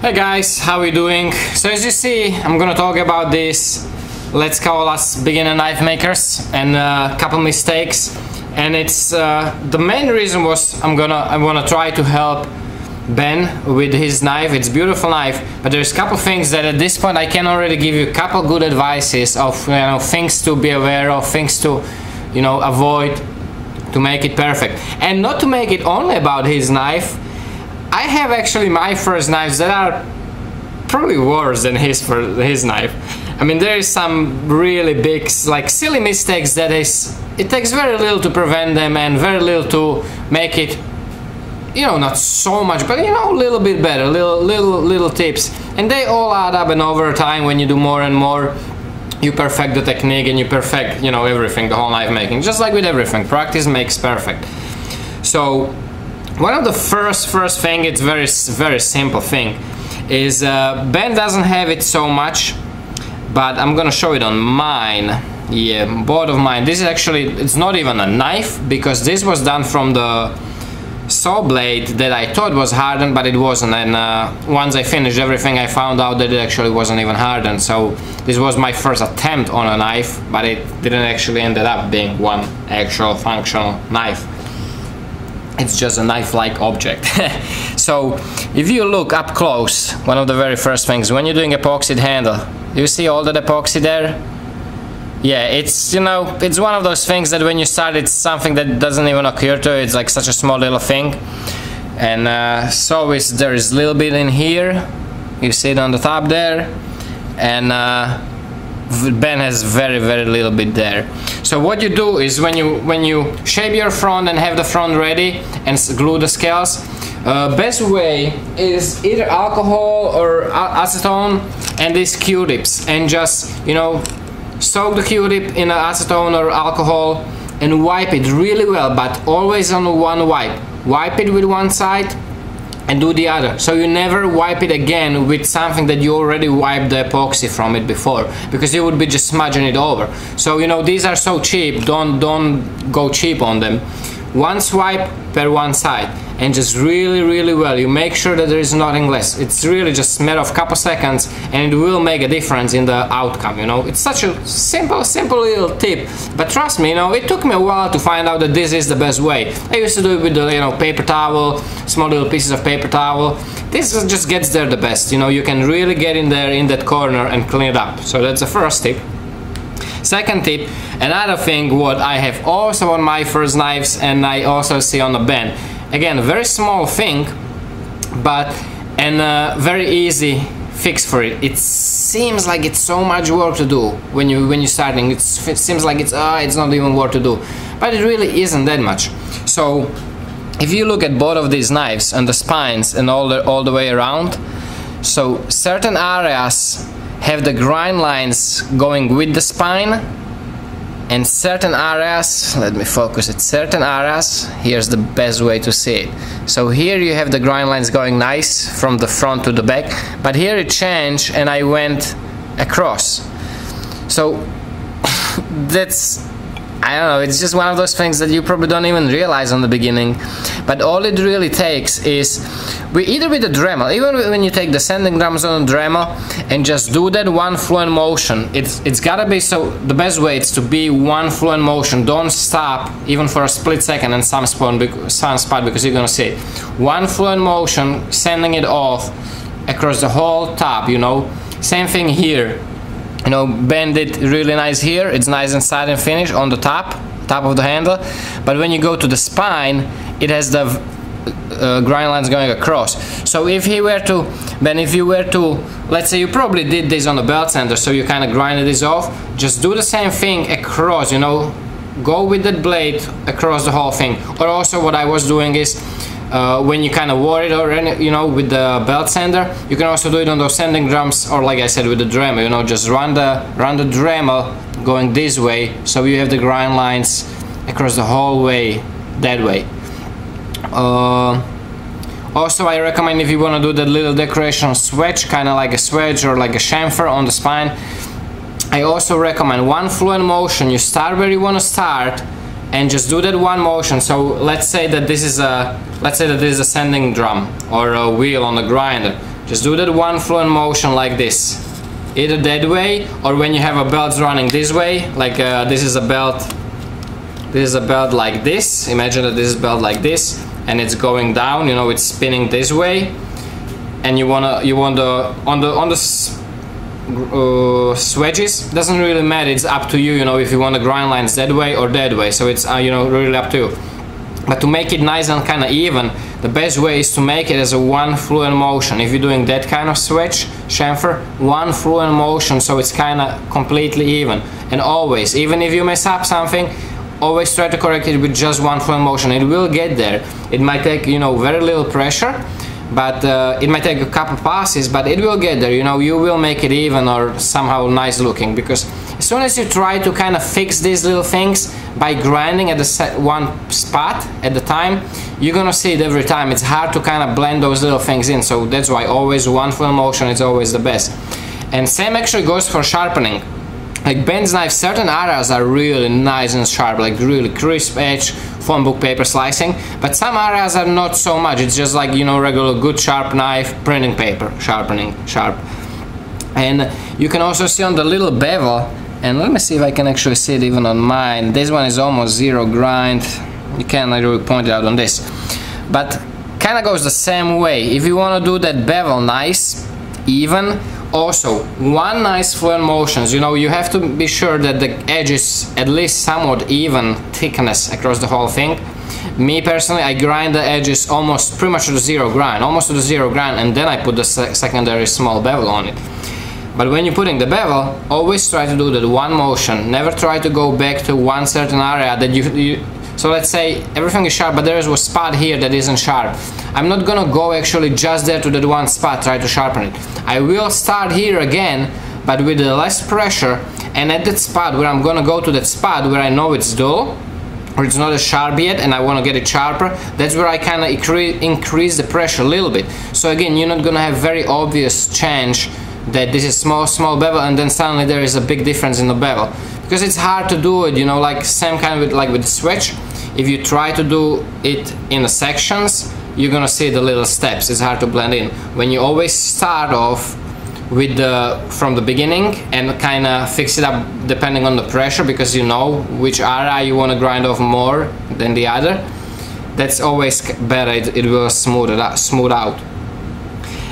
Hey guys, how are we doing? So as you see, I'm gonna talk about this, let's call us beginner knife makers, and a couple mistakes. And it's the main reason was I wanna try to help Ben with his knife. It's a beautiful knife, but there's a couple things that at this point I can already give you a couple good advices of things to be aware of, things to avoid to make it perfect, and not to make it only about his knife. I have actually my first knives that are probably worse than his knife. I mean, there is some really big, like, silly mistakes that it takes very little to prevent them and very little to make it, not so much, but a little bit better, little tips, and they all add up, and over time when you do more and more, you perfect the technique and you perfect, everything, the whole knife making. Just like with everything, practice makes perfect. So one of the first thing, it's very simple thing, is Ben doesn't have it so much, but I'm gonna show it on mine. Yeah, both of mine. This is actually, it's not even a knife, because this was done from the saw blade that I thought was hardened, but it wasn't. And once I finished everything, I found out that it actually wasn't even hardened. So this was my first attempt on a knife, but it didn't actually ended up being one actual functional knife. It's just a knife-like object. So if you look up close, one of the very first things when you're doing epoxy handle, you see all that epoxy there? Yeah, it's it's one of those things that when you start, it's something that doesn't even occur to you. It's like such a small little thing, and so there is a little bit in here. You see it on the top there, and Ben has very little bit there. So what you do is when you shape your front and have the front ready and glue the scales, best way is either alcohol or acetone and these Q-tips, and just soak the Q-tip in acetone or alcohol and wipe it really well, but always on one wipe. Wipe it with one side and do the other, so you never wipe it again with something that you already wiped the epoxy from it before, because you would be just smudging it over. So these are so cheap, don't go cheap on them. One swipe per one side, and just really well you make sure that there is nothing less. It's really just a matter of couple seconds, and it will make a difference in the outcome. It's such a simple little tip, but trust me, it took me a while to find out that this is the best way. I used to do it with the paper towel, small little pieces of paper towel. This just gets there the best. You can really get in there in that corner and clean it up. So that's the first tip. Second tip, another thing what I have also on my first knives, and I also see on the Ben. Again, a very small thing, but a very easy fix for it. It seems like it's so much work to do when you're starting. It seems like it's not even worth to do, but it really isn't that much. So if you look at both of these knives and the spines and all the way around, so certain areas have the grind lines going with the spine, and certain areas, let me focus it, certain areas, here's the best way to see it. So here you have the grind lines going nice from the front to the back, but here it changed and I went across. So that's, I don't know, it's just one of those things that you probably don't even realize on the beginning. But all it really takes is, either with the Dremel, even when you take the sanding drums on the Dremel and just do that one fluent motion, it's gotta be, so the best way is to be one fluent motion. Don't stop even for a split second in some spot, because you're gonna see it. One fluent motion, sanding it off across the whole top, Same thing here. Bend it really nice here, it's nice and side and finish on the top of the handle, but when you go to the spine, it has the grind lines going across. So if you were to, let's say you probably did this on the belt sander, so you kind of grinded this off, just do the same thing across, go with that blade across the whole thing. Or also what I was doing is, when you kind of wore it already, with the belt sander, you can also do it on those sanding drums, or like I said, with the Dremel, just run the Dremel going this way, so you have the grind lines across the whole way, that way. Also, I recommend, if you want to do that little decoration swedge, kind of like a swedge or like a chamfer on the spine, I also recommend one fluent motion. You start where you want to start, and just do that one motion. So let's say that this is a sanding drum or a wheel on the grinder. Just do that one fluent motion like this, either that way, or when you have a belt running this way, like this is a belt like this. Imagine that this is a belt like this, and it's going down, you know, it's spinning this way, and you want the on the swedges, doesn't really matter, it's up to you, you know, if you want the grind lines that way or that way, so it's you know, really up to you. But to make it nice and kind of even, the best way is to make it as a one fluent motion. If you're doing that kind of switch chamfer, one fluent motion, so it's kind of completely even. And always, even if you mess up something, always try to correct it with just one fluent motion. It will get there. It might take, you know, very little pressure, but it might take a couple passes, but it will get there, you know. You will make it even or somehow nice looking, because as soon as you try to kind of fix these little things by grinding at the one spot at the time, you're gonna see it every time. It's hard to kind of blend those little things in, so that's why always one fluent motion is always the best. And same actually goes for sharpening. Like Ben's knife, certain areas are really nice and sharp, like really crisp edge, phone book paper slicing, but some areas are not so much. It's just like, you know, regular good sharp knife, printing paper, sharpening, sharp. And you can also see on the little bevel, and let me see if I can actually see it even on mine. This one is almost zero grind. You can't really point it out on this, but kind of goes the same way. If you want to do that bevel nice, even, also one nice fluent motions, you know, you have to be sure that the edge is at least somewhat even thickness across the whole thing. Me personally, I grind the edges almost pretty much to the zero grind, and then I put the secondary small bevel on it. But when you're putting the bevel, always try to do that one motion. Never try to go back to one certain area that you so let's say everything is sharp, but there is a spot here that isn't sharp. I'm not gonna go actually just there to that one spot, try to sharpen it. I will start here again, but with less pressure, and at that spot where I'm gonna go to that spot where I know it's dull, or it's not as sharp yet, and I want to get it sharper, that's where I kind of increase the pressure a little bit. So again, you're not gonna have very obvious change that this is small bevel, and then suddenly there is a big difference in the bevel, because it's hard to do it, you know, like same kind of like with the switch. If you try to do it in the sections, you're gonna see the little steps. It's hard to blend in. When you always start off with from the beginning and kind of fix it up depending on the pressure, because you know which area you want to grind off more than the other, that's always better. It will smooth out.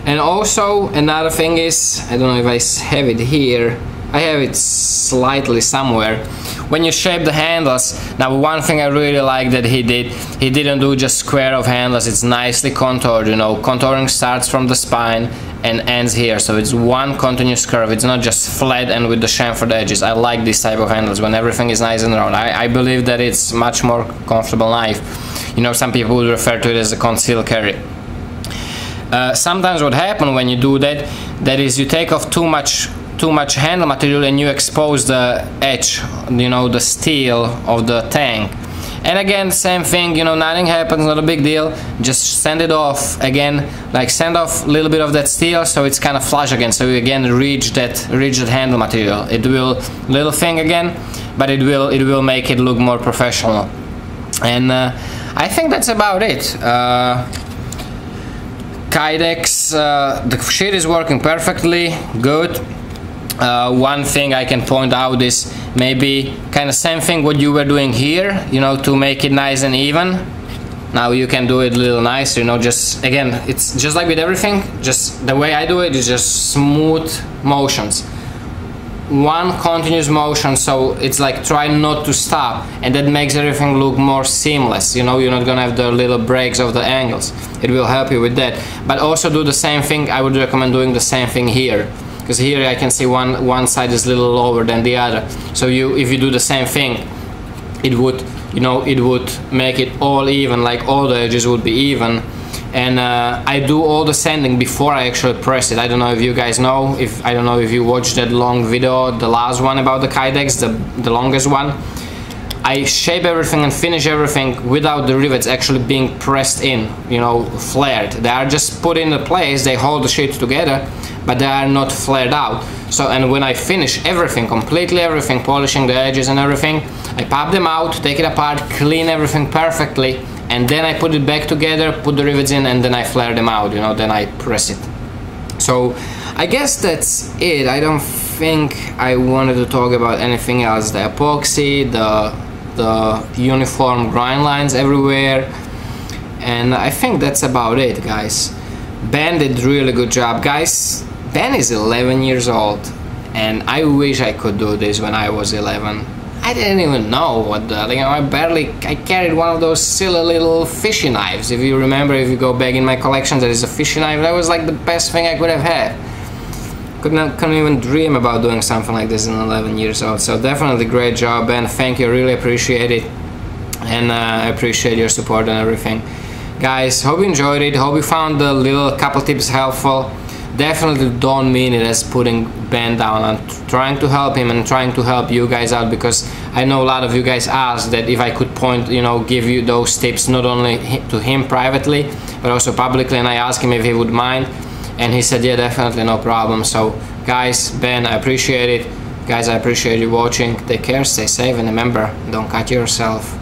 And also another thing is, I don't know if I have it here, I have it slightly somewhere. When you shape the handles, now one thing I really like that he didn't do just square of handles, it's nicely contoured, you know. Contouring starts from the spine and ends here, so it's one continuous curve. It's not just flat and with the chamfered edges. I like this type of handles when everything is nice and round. I believe that it's much more comfortable knife. You know, some people would refer to it as a concealed carry. Sometimes what happens when you do that is you take off too much handle material and you expose the edge, you know, the steel of the tank. And again, same thing, you know, nothing happens, not a big deal. Just sand it off again, like sand off a little bit of that steel so it's kind of flush again, so you again reach that handle material. It will, little thing again, but it will make it look more professional. And I think that's about it. Kydex, the sheet is working perfectly good. One thing I can point out is maybe kind of same thing what you were doing here, you know, to make it nice and even. Now you can do it a little nicer, you know, just again, it's just like with everything, just the way I do it is just smooth motions. One continuous motion, so it's like try not to stop, and that makes everything look more seamless, you know. You're not gonna have the little breaks of the angles. It will help you with that. But also do the same thing. I would recommend doing the same thing here, because here I can see one side is a little lower than the other. So if you do the same thing, it would, you know, it would make it all even, like all the edges would be even. And I do all the sanding before I actually press it. I don't know if you guys know, I don't know if you watched that long video, the last one about the Kydex, the longest one. I shape everything and finish everything without the rivets actually being pressed in, you know, flared. They are just put into place, they hold the sheet together, but they are not flared out. So, and when I finish everything, completely everything, polishing the edges and everything, I pop them out, take it apart, clean everything perfectly, and then I put it back together, put the rivets in, and then I flare them out, you know, then I press it. So I guess that's it. I don't think I wanted to talk about anything else. The epoxy, the uniform grind lines everywhere, and I think that's about it, guys. Ben did really good job, guys. Ben is 11 years old, and I wish I could do this when I was 11. I didn't even know what the, you know, I carried one of those silly little fishing knives. If you remember, if you go back in my collection, there is a fishing knife. That was like the best thing I could have had. Couldn't even dream about doing something like this in 11 years old. So definitely great job, Ben. Thank you, I really appreciate it, and I appreciate your support and everything. Guys, hope you enjoyed it. Hope you found the little couple tips helpful. Definitely don't mean it as putting Ben down. I'm trying to help him and trying to help you guys out, because I know a lot of you guys asked that if I could point, you know, give you those tips not only to him privately but also publicly, and I asked him if he would mind, and he said yeah, definitely, no problem. So guys, Ben, I appreciate it. Guys, I appreciate you watching. Take care, stay safe, and remember, don't cut yourself.